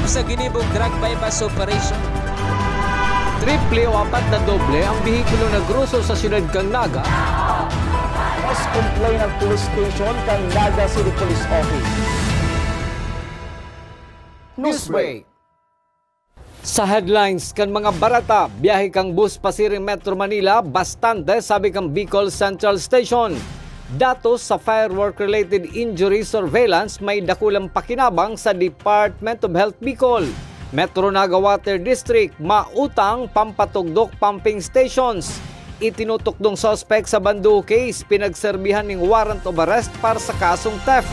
sa ginibong drug bypass operation. Triple o 4 na doble ang bihikulong nagruso sa siyudad kang Naga. Mas complain ng police station kang Naga City Police Office. Newsbreak. Sa headlines kan mga barata, biyahe kang bus pasiring Metro Manila, bastante sabi kang Bicol Central Station. Datos sa firework-related injury surveillance may dakulang pakinabang sa Department of Health Bicol. Metro Naga Water District, mautang pampatugdok pumping stations. Itinutukdong suspect sa Bandu case, pinagserbihan ng warrant of arrest para sa kasong theft.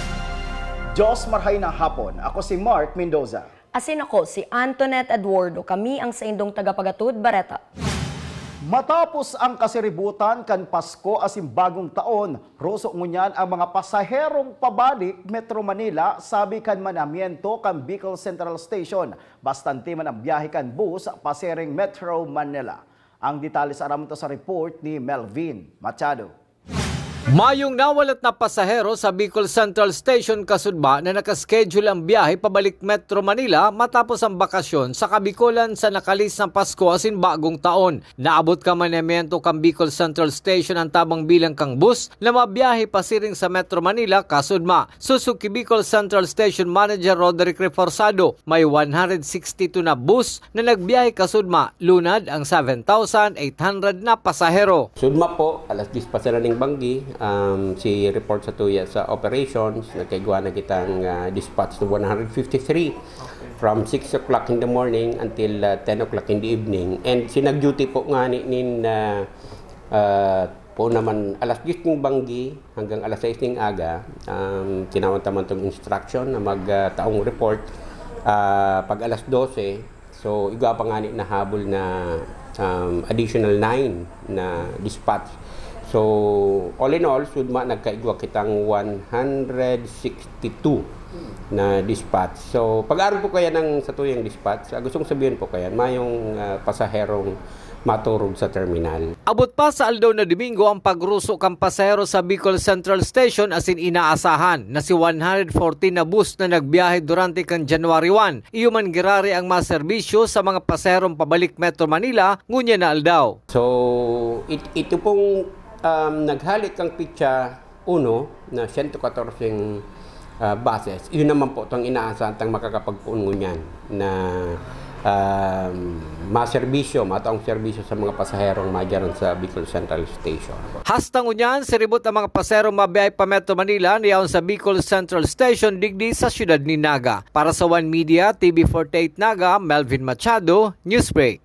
Diyos marhay na hapon. Ako si Mark Mendoza. Asin ako si Antoinette Eduardo. Kami ang sa indong tagapagatud Bareta. Matapos ang kasiributan kan Pasko asim bagong taon, ruso ngunyan ang mga pasaherong pabalik Metro Manila, sabi kan manamiento kan Bicol Central Station. Bastante man ang biyahe kan bus pasiring Metro Manila. Ang detalye sa aram to sa report ni Melvin Machado. Mayong nawalat na pasahero sa Bicol Central Station kasudba na nakaschedule ang biyahe pabalik Metro Manila matapos ang bakasyon sa Kabikulan sa nakalis ng Pasko asin bagong taon. Naabot ka manamiento kang Bicol Central Station ang tabang bilang kang bus na mabiyahe pasiring sa Metro Manila kasudma. Suzuki Bicol Central Station Manager Roderick Reforzado, may 162 na bus na nagbiyahe kasudma, lunad ang 7,800 na pasahero. Sudma po, alas 10 pa sila ng Banggi. Si report sa tuya sa operations, nagkaigwa na kitang dispatch to 153 from 6 o'clock in the morning until 10 o'clock in the evening. And sinag-duty po nga nin po naman alas 10 ng Banggi hanggang alas 6 ng aga. Tinawan-taman itong instruction na magtaong report pag alas 12. So igwa pa nga na habol na additional 9 na dispatch. So, all in all, sudma nagkaigwa kitang 162 na dispatch. So, pag-aaral po kaya ng sa tuyang dispatch, gustong sabihin po kaya, mayong pasaherong maturog sa terminal. Abot pa sa aldaw na Domingo ang pagruso kang pasahero sa Bicol Central Station asin inaasahan na si 114 na bus na nagbiyahe durante kan January 1. Iyuman girari ang maserbisyo sa mga pasaherong pabalik Metro Manila, ngunya na aldaw. So, ito pong naghalik ang pitsa 1 na 114 buses. Yun naman po itong inaasahan tang makakapagpuno niyan na maserbisyo, mataong serbisyo sa mga pasaherong madyaran sa Bicol Central Station. Hastang unyan, siribot ang mga pasaherong mabiyahe pa Metro Manila niyaon sa Bicol Central Station digdi sa siyudad ni Naga. Para sa One Media, TV48 Naga, Melvin Machado, Newsbreak.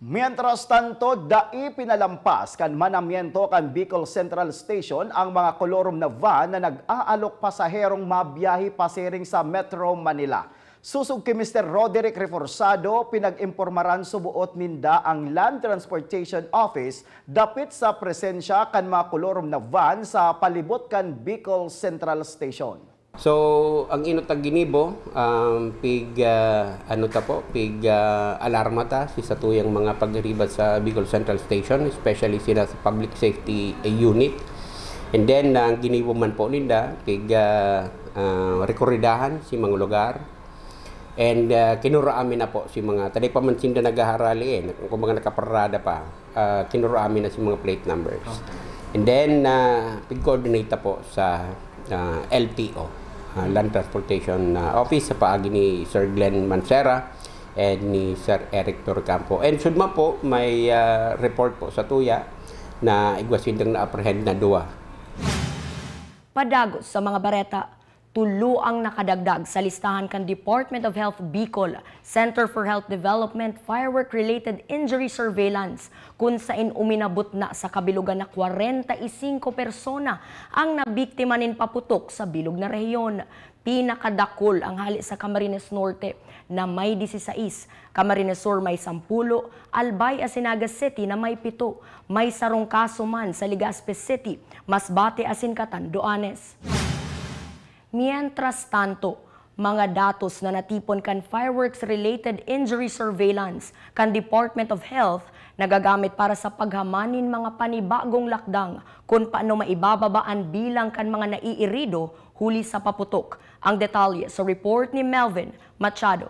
Mientras tanto, dai pinalampas kan manamiento kan Bicol Central Station ang mga kolorom na van na nag-aalok pasaherong mabiyahe pasiring sa Metro Manila. Susog kay Mr. Roderick Reforzado, pinag-impormaran subuot ninda ang Land Transportation Office dapit sa presensya kan mga kolorom na van sa palibot kan Bicol Central Station. So, ang inutag ginibo, alarma ta si sa tuyang mga pagribad sa Bicol Central Station, especially sila sa Public Safety Unit. And then, ang ginibo man po ninda, rekordahan si mga lugar. And kinuraamin na po si mga, tadi pa man sinda nagaharali kung mga nakaparada pa, kinuraamin na si mga plate numbers. Okay. And then, pig-coordinate po sa LTO. Land Transportation Office sa paagi ni Sir Glenn Mancera and ni Sir Eric Torcampo. And sudma po, may report po sa tuya na igwasindang na-apprehend na 2. Padagos sa mga bareta, tulo ang nakadagdag sa listahan kan Department of Health Bicol, Center for Health Development, Firework-Related Injury Surveillance, kung saan uminabot na sa kabilugan na 45 persona ang nabiktima nin paputok sa bilog na rehiyon. Pinakadakol ang hali sa Camarines Norte na may 16, Camarines Sur may 10, Albay Asinaga City na may 7, may sarong kaso man sa Legazpi City, Masbate asin Catanduanes. Mientras tanto, mga datos na natipon kan fireworks-related injury surveillance kan Department of Health nagagamit para sa paghamanin mga panibagong lakdang kung paano maibababaan bilang kan mga naiirido huli sa paputok. Ang detalye sa report ni Melvin Machado.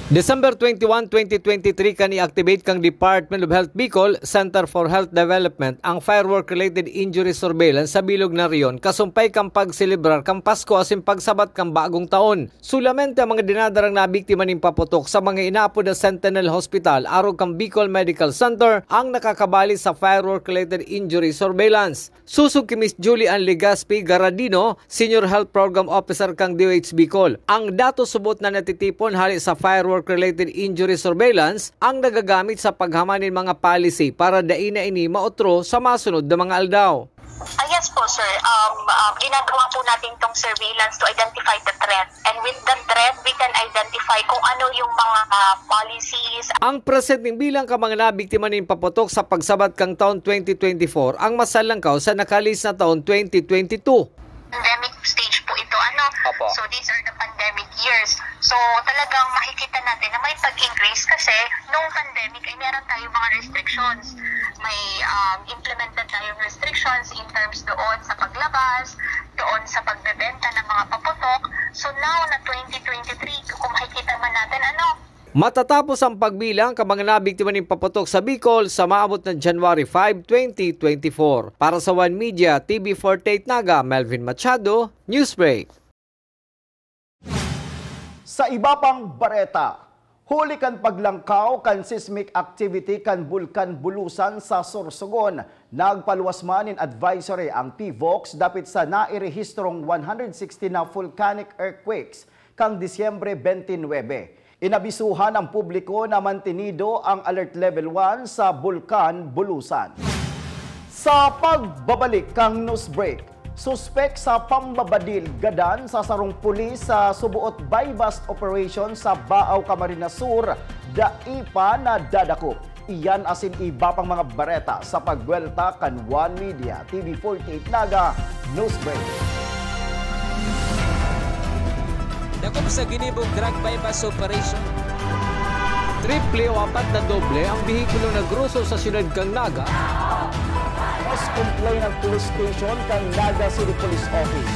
December 21, 2023 kani-activate kang Department of Health Bicol Center for Health Development ang firework-related injury surveillance sa bilog na riyon kasumpay kang pagselebrar kang Pasko asin pagsabat kang bagong taon. Sulamente ang mga dinadarang na biktima ning paputok sa mga inaapod na Sentinel Hospital arog kang Bicol Medical Center ang nakakabali sa firework-related injury surveillance. Susug ki Miss Julie Ann Legaspi Garadino, Senior Health Program Officer kang DOH Bicol. Ang datos subot na natitipon hali sa firework-related injury surveillance ang nagagamit sa paghamanin mga policy para daina ini maotro sa masunod na mga aldaw. Yes po, sir. Ginagawa po natin itong surveillance to identify the threat. And with the threat, we can identify kung ano yung mga policies. Ang presenteng bilang ka mga nabiktima ng paputok sa pagsabat kang taon 2024 ang masalangkaw sa nakalis na taon 2022. Pandemic stage po ito. Opo. So these are the pandemic years. So talagang makikita natin na may pag-increase kasi nung pandemic ay meron tayong mga restrictions. May implemented tayong restrictions in terms doon sa paglabas, doon sa pagbebenta ng mga paputok. So now na 2023, kung makikita man natin Matatapos ang pagbilang ka mga nabiktima ng paputok sa Bicol sa maabot ng January 5, 2024. Para sa One Media, TV48 Naga, Melvin Machado, Newsbreak. Sa iba pang bareta, huli kan paglangkaw kan seismic activity kan Bulkan Bulusan sa Sorsogon. Nagpaluwas man in advisory ang PVOX dapit sa nairehistrong 160 na volcanic earthquakes kang Disyembre 29. Inabisuhan ang publiko na mantinido ang Alert Level 1 sa Bulkan Bulusan. Sa pagbabalik kang Newsbreak, suspek sa pambabadil gadan sa sarong pulis sa subuot buy-bust operation sa Baaw, Camarines Sur, daipa na dadakop. Iyan asin iba pang mga bareta sa pagwelta kan One Media, TV48 Naga, Newsbreak. Dakop sa ginibong drug bypass operation. Triple o apat na doble ang bihikulong nagruso sa siyudad kang Naga. Mas complain ng police station kang Naga City Police Office.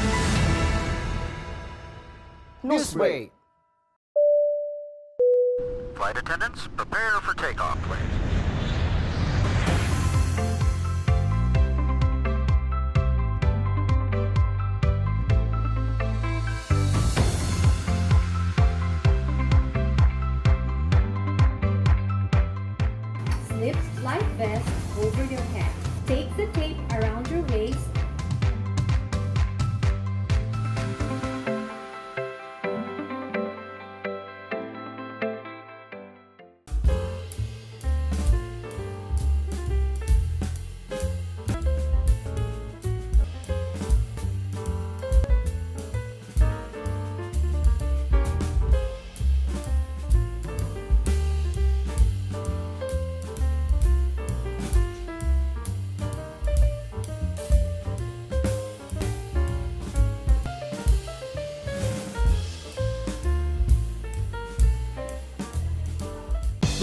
Newsbreak. Flight attendants, prepare for takeoff, please. Slip life vest over your head. Take the tape around your waist.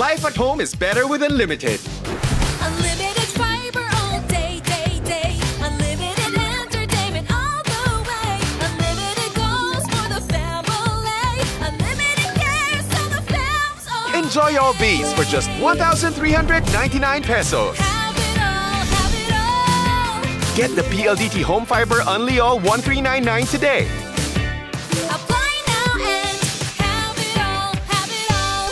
Life at home is better with Unlimited. Unlimited fiber all day, day, day. Unlimited entertainment all the way. Unlimited goals for the family. Unlimited cares so the fams all Enjoy all these for just 1,399 pesos. have it all, have it all. Get the PLDT Home Fiber Unli All 1399 today. Apply now and have it all, have it all.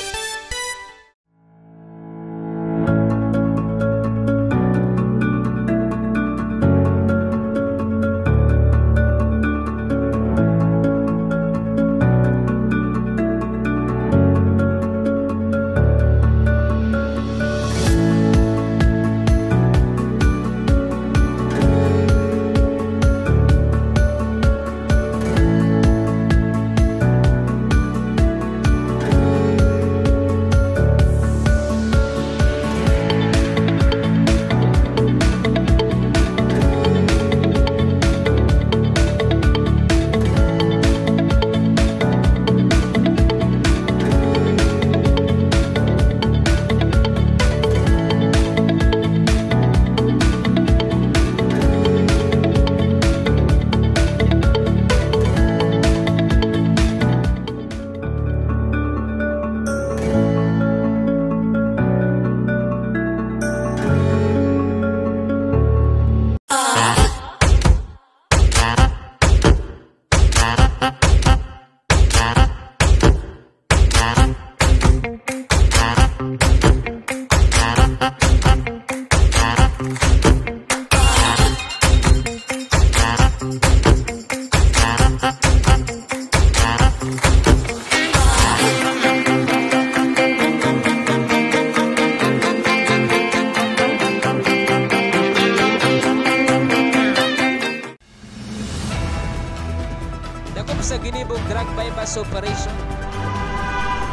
Dakop sa ginibong drug bypass operation.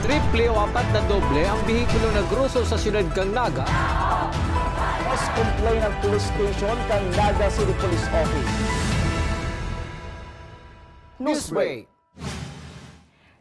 Triple o 4 na doble ang bihikulo na gruso sa siyudad kang Naga. Mas complain ng police station kang Naga City Police Office. Newsbreak.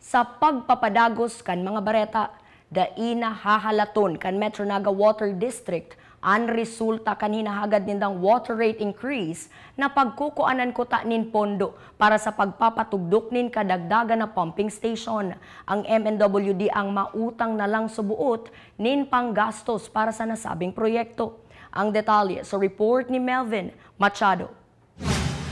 Sa pagpapadagos kan mga bareta, daina hahalaton kan Metro Naga Water District ang resulta kanina hagad nindang water rate increase na pagkukuanan ko ta nin pondo para sa pagpapatugdok nin kadagdagan na pumping station. Ang MNWD ang mautang na lang subuot nin panggastos para sa nasabing proyekto. Ang detalye sa report ni Melvin Machado.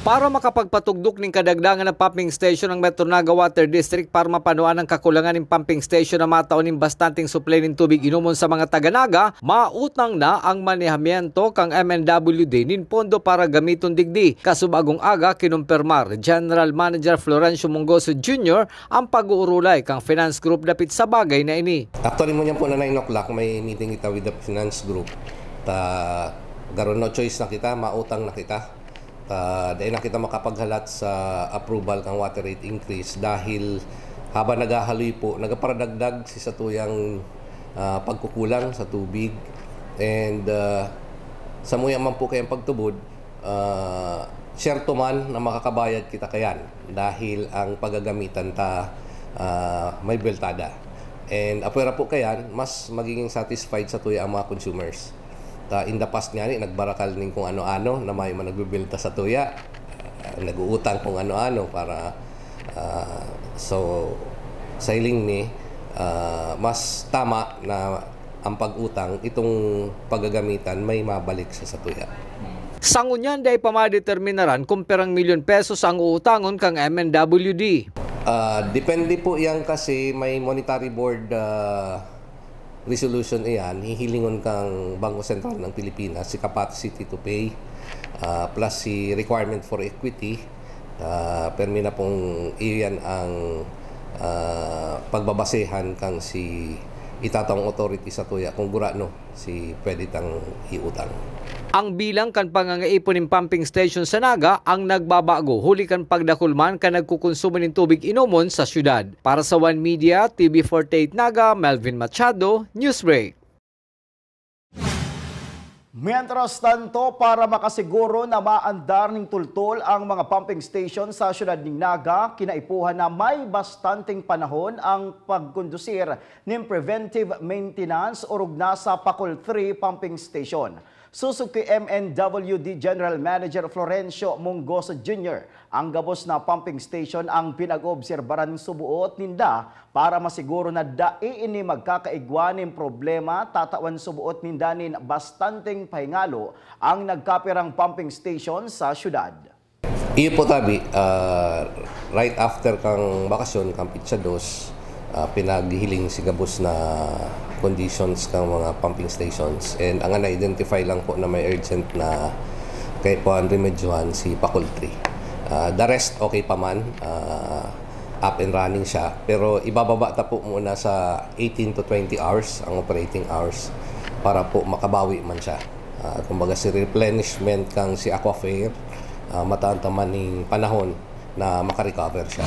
Para makapagpatugdok ng kadagdagan ng pumping station ng Metro Naga Water District para mapanuan ang kakulangan ng pumping station na mataon ng bastanteng supply ng tubig inuman sa mga taga-Naga, mautang na ang manehamiento kang MNWD nin pondo para gamiton digdi. Kasubagong aga kinumpirmar General Manager Florencio Mongoso Jr. ang pag-uurulay kang finance group dapit sa bagay na ini. Actually mo niyan po na 9 o'clock may meeting kita with the finance group. Garon no choice na kita, mautang na kita. Dahil na kita makapaghalat sa approval kang water rate increase dahil habang naghahaloy po, nagaparadagdag si sa tuyang pagkukulang sa tubig and sa muya man po kayang pagtubod, syerto man na makakabayad kita kayan dahil ang paggagamitan ta may beltada. And apwera po kayan, mas magiging satisfied sa tuya ang mga consumers. In the past nga nagbarakal ning kung ano-ano na may managbibilta sa tuya, nag-uutang kung ano-ano para so sailing ni mas tama na ang pag-utang itong paggagamitan may mabalik sa tuya. Sangunyan day pamadeterminaran kung perang milyon pesos ang uutangon kang MNWD. Depende po yan kasi may monetary board resolution iyan, hihilingon kang Bangko Sentral ng Pilipinas, si capacity to pay, plus si requirement for equity. Permi na pong iyan ang pagbabasehan kang si itatang authority sa tuya kung gurano si pwede tang iutang. Ang bilang kan pangangaipon ng pumping station sa Naga ang nagbabago huli kan pagdakulman kan nagkukonsumo ng tubig inomon sa syudad. Para sa One Media, TV48 Naga, Melvin Machado, Newsbreak. Mientras tanto, para makasiguro na maandar ng tultol ang mga pumping station sa syudad ng Naga, kinaipuhan na may bastanteng panahon ang pagkondusir ng preventive maintenance o rugna sa Pakol 3 pumping station. Susog kay MNWD General Manager Florencio Mongoso Jr. ang gabos na pumping station ang pinag-obserbaran subuot ninda para masiguro na ini magkakaigwa ng problema tatawan subuot ninda nin bastanteng pahingalo ang nagkapirang pumping station sa syudad. Iyo po tabi, right after kang bakasyon, kang Pitsa 2, pinaghihiling si gabos na conditions ng mga pumping stations and ang na-identify lang po na may urgent na kay po ang remedyohan si Pakol 3. The rest okay pa man, up and running siya, pero ibababa ta po muna sa 18 to 20 hours ang operating hours para po makabawi man siya. Kumbaga si replenishment kang si Aquafair, mataantaman ng panahon na makarecover siya.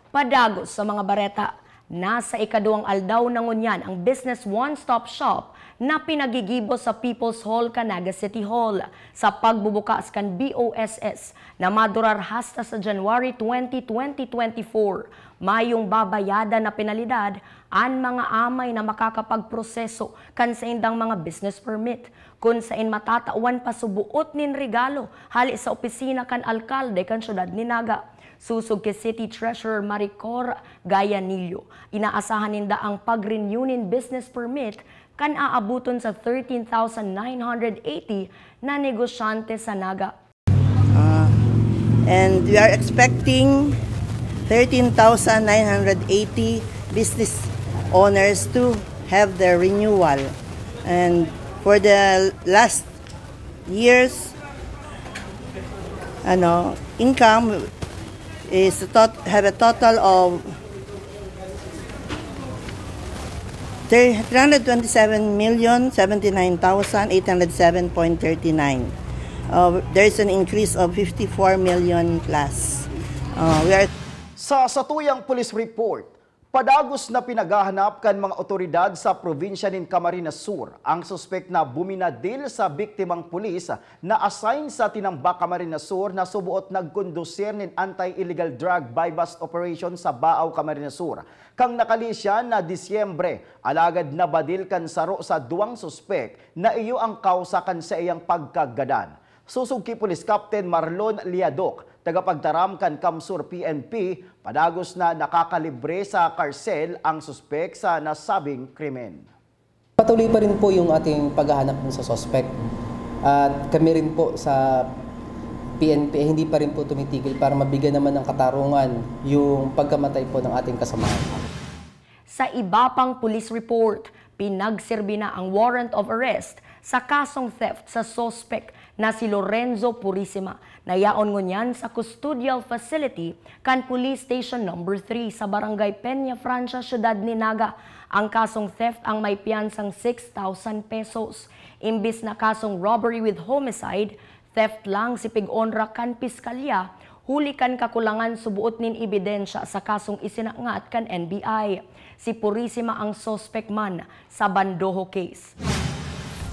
Padagos sa mga bareta, nasa ikaduang aldaw na ngunyan ang Business One-Stop Shop na pinagigibo sa People's Hall, Naga City Hall sa pagbubukas kan BOSS na madurar hasta sa January 20, 2024. Mayong babayada na penalidad ang mga amay na makakapagproseso kan sa indang mga business permit. Kung sain matatawan pa subuot nin regalo hali sa opisina kan alkalde kan syudad ni Naga. Susog kay City Treasurer Maricor Gayanillo. Inaasahan ninda ang pag-renew nin business permit kan aabuton sa 13,980 na negosyante sa Naga. And we are expecting 13,980 business owners to have their renewal. And for the last years, income is have a total of 327,079,807.39. There is an increase of 54 million plus. We are Sa satuyang police report, padagos na pinaghahanap kan mga otoridad sa probinsya ng Camarines Sur ang suspek na buminadil sa biktimang pulis na assign sa Tinambak, Camarines Sur na subuot nagkondusir ng anti-illegal drug buy-bust operation sa Baaw, Camarines Sur. Kang nakalisya na Disyembre, alagad na badil kan saro sa duwang suspek na iyo ang kausa kan sa iyang pagkagadan. Susugki Police Captain Marlon Liadok, tagapagtaram kan Kamsur PNP, padagos na nakakalibre sa karsel ang suspek sa nasabing krimen. Patuloy pa rin po yung ating paghahanap sa suspek. At kami rin po sa PNP hindi pa rin po tumitigil para mabigyan naman ng katarungan yung pagkamatay po ng ating kasamahan. Sa iba pang police report, pinagserbi na ang warrant of arrest sa kasong theft sa suspect na si Lorenzo Purisima. Nayaon ngunyan sa custodial facility kan Police Station No. 3 sa Barangay Peña Francia, Syudad ni Naga. Ang kasong theft ang may piyansang 6,000 pesos. Imbis na kasong robbery with homicide, theft lang si Pig-onra kan piskalya, huli kan kakulangan subuot nin ebidensya sa kasong isinangat kan NBI. Si Purisima ang suspect man sa Bandoho case.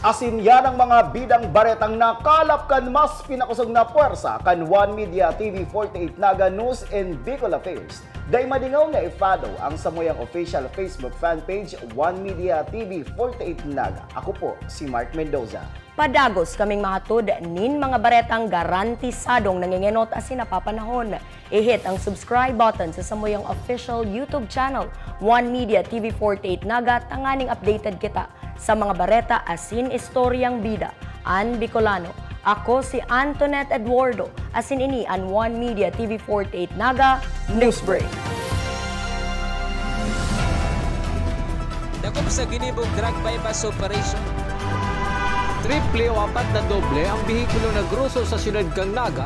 Asin yan ang mga bidang baretang nakalap kan mas pinakusog na puwersa kan One Media TV 48 Naga News and Bicol Affairs. Day madingaw na i-follow ang samuyang official Facebook fan page One Media TV 48 Naga. Ako po si Mark Mendoza. Padagos kaming mahatod nin mga baretang garantisadong nangingenot asin napapanahon. I-hit ang subscribe button sa samuyang official YouTube channel One Media TV 48 Naga, tanganing updated kita sa mga bareta asin istoryang bida. An Bicolano. Ako si Antoinette Eduardo, asin ini an One Media TV 48 Naga Newsbreak. Dakop sa ginibong drug buy-bust operation. Triple o 4 na doble ang bihikulo na gruso sa siyudad kang Naga.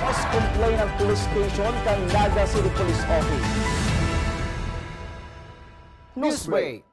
Mas complain ng police station kang Naga City Police Office. Newsbreak.